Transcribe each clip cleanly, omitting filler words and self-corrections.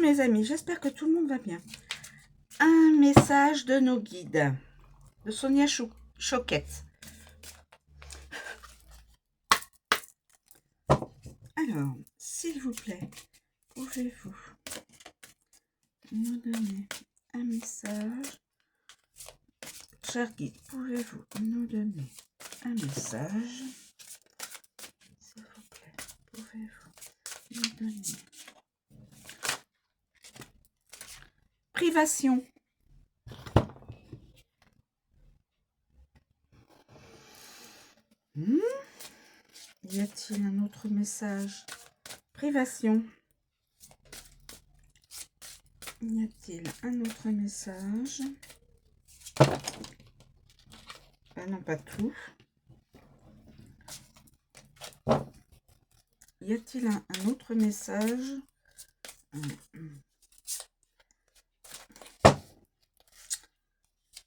Mes amis, j'espère que tout le monde va bien. Un message de nos guides, de Sonia Choquette. Alors, s'il vous plaît, pouvez-vous nous donner un message? Cher guide, pouvez-vous nous donner un message? S'il vous plaît, pouvez-vous nous donner... Privation. Y a-t-il un autre message? Privation. Y a-t-il un autre message? Ah non, pas tout. Y a-t-il un autre message?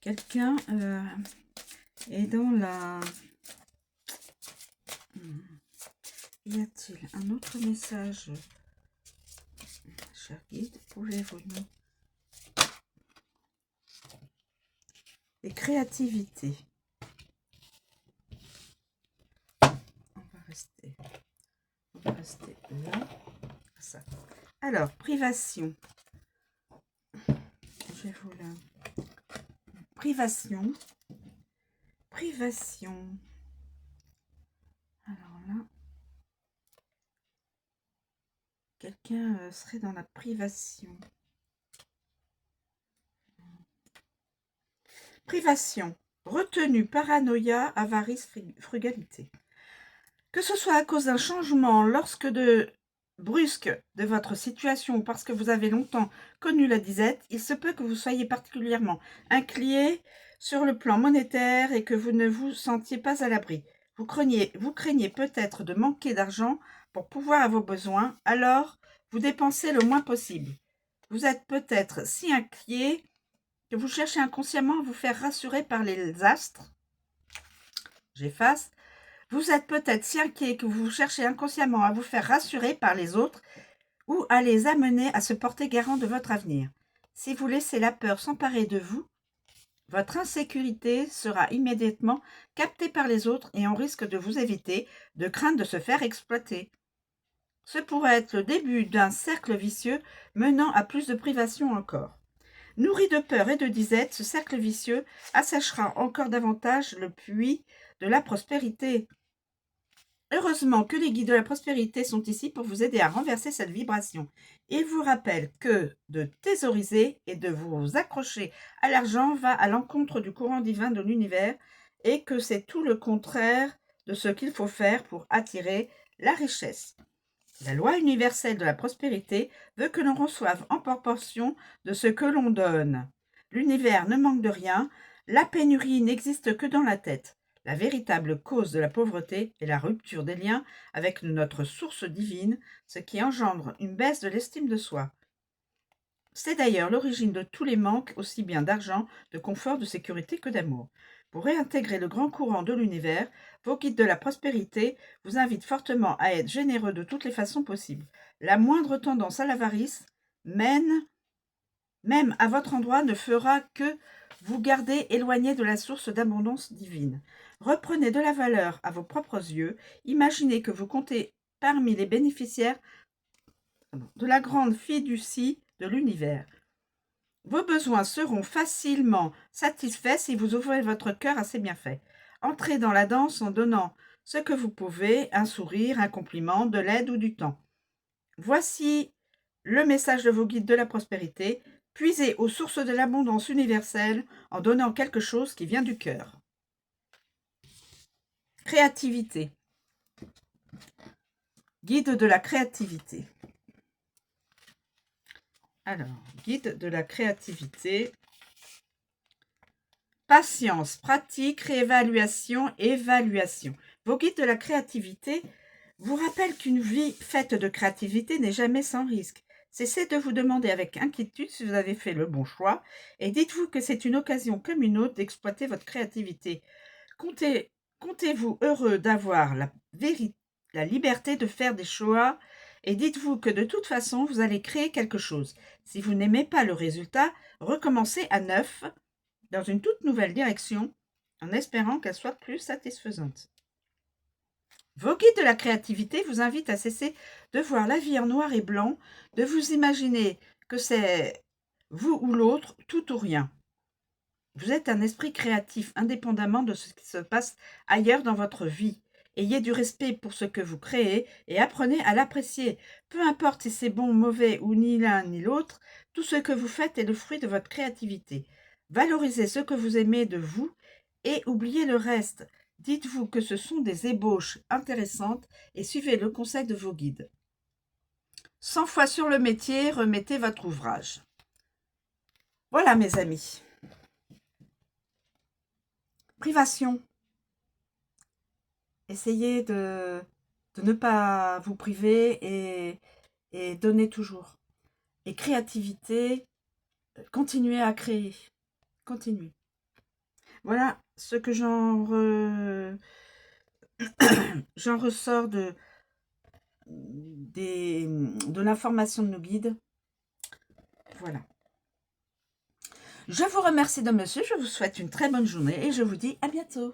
Quelqu'un est dans la... Y a-t-il un autre message? Cher guide, pouvez-vous nous... Et créativité. On va rester là. Ça. Alors, privation. Je vais vous la... Privation. Privation. Alors là, quelqu'un serait dans la privation. Privation. Retenue, paranoïa, avarice, frugalité. Que ce soit à cause d'un changement brusque de votre situation ou parce que vous avez longtemps connu la disette, il se peut que vous soyez particulièrement inquiet sur le plan monétaire et que vous ne vous sentiez pas à l'abri. Vous craignez peut-être de manquer d'argent pour pouvoir à vos besoins, alors vous dépensez le moins possible. Vous êtes peut-être si inquiet que vous cherchez inconsciemment à vous faire rassurer par les astres. J'efface. Vous êtes peut-être si inquiet que vous cherchez inconsciemment à vous faire rassurer par les autres ou à les amener à se porter garant de votre avenir. Si vous laissez la peur s'emparer de vous, votre insécurité sera immédiatement captée par les autres et on risque de vous éviter de craindre de se faire exploiter. Ce pourrait être le début d'un cercle vicieux menant à plus de privations encore. Nourri de peur et de disette, ce cercle vicieux asséchera encore davantage le puits de la prospérité. Heureusement que les guides de la prospérité sont ici pour vous aider à renverser cette vibration. Ils vous rappellent que de thésauriser et de vous accrocher à l'argent va à l'encontre du courant divin de l'univers et que c'est tout le contraire de ce qu'il faut faire pour attirer la richesse. La loi universelle de la prospérité veut que l'on reçoive en proportion de ce que l'on donne. L'univers ne manque de rien, la pénurie n'existe que dans la tête. La véritable cause de la pauvreté est la rupture des liens avec notre source divine, ce qui engendre une baisse de l'estime de soi. C'est d'ailleurs l'origine de tous les manques, aussi bien d'argent, de confort, de sécurité que d'amour. Pour réintégrer le grand courant de l'univers, vos guides de la prospérité vous invitent fortement à être généreux de toutes les façons possibles. La moindre tendance à l'avarice, même à votre endroit, ne fera que vous garder éloigné de la source d'abondance divine. Reprenez de la valeur à vos propres yeux. Imaginez que vous comptez parmi les bénéficiaires de la grande fiducie de l'univers. Vos besoins seront facilement satisfaits si vous ouvrez votre cœur à ces bienfaits. Entrez dans la danse en donnant ce que vous pouvez, un sourire, un compliment, de l'aide ou du temps. Voici le message de vos guides de la prospérité. Puisez aux sources de l'abondance universelle en donnant quelque chose qui vient du cœur. Créativité. Guide de la créativité. Alors, guide de la créativité. Patience, pratique, réévaluation, évaluation. Vos guides de la créativité vous rappellent qu'une vie faite de créativité n'est jamais sans risque. Cessez de vous demander avec inquiétude si vous avez fait le bon choix et dites-vous que c'est une occasion comme une autre d'exploiter votre créativité. Comptez-vous heureux d'avoir la liberté de faire des choix et dites-vous que de toute façon, vous allez créer quelque chose. Si vous n'aimez pas le résultat, recommencez à neuf, dans une toute nouvelle direction, en espérant qu'elle soit plus satisfaisante. Vos guides de la créativité vous invitent à cesser de voir la vie en noir et blanc, de vous imaginer que c'est vous ou l'autre, tout ou rien. Vous êtes un esprit créatif, indépendamment de ce qui se passe ailleurs dans votre vie. Ayez du respect pour ce que vous créez et apprenez à l'apprécier. Peu importe si c'est bon, mauvais ou ni l'un ni l'autre, tout ce que vous faites est le fruit de votre créativité. Valorisez ce que vous aimez de vous et oubliez le reste. Dites-vous que ce sont des ébauches intéressantes et suivez le conseil de vos guides. 100 fois sur le métier, remettez votre ouvrage. Voilà mes amis. Privation. Essayez de ne pas vous priver et donner toujours. Et créativité, continuez à créer. Continuez. Voilà ce que j'en ressors de l'information de nos guides. Voilà. Je vous remercie de me suivre, je vous souhaite une très bonne journée et je vous dis à bientôt.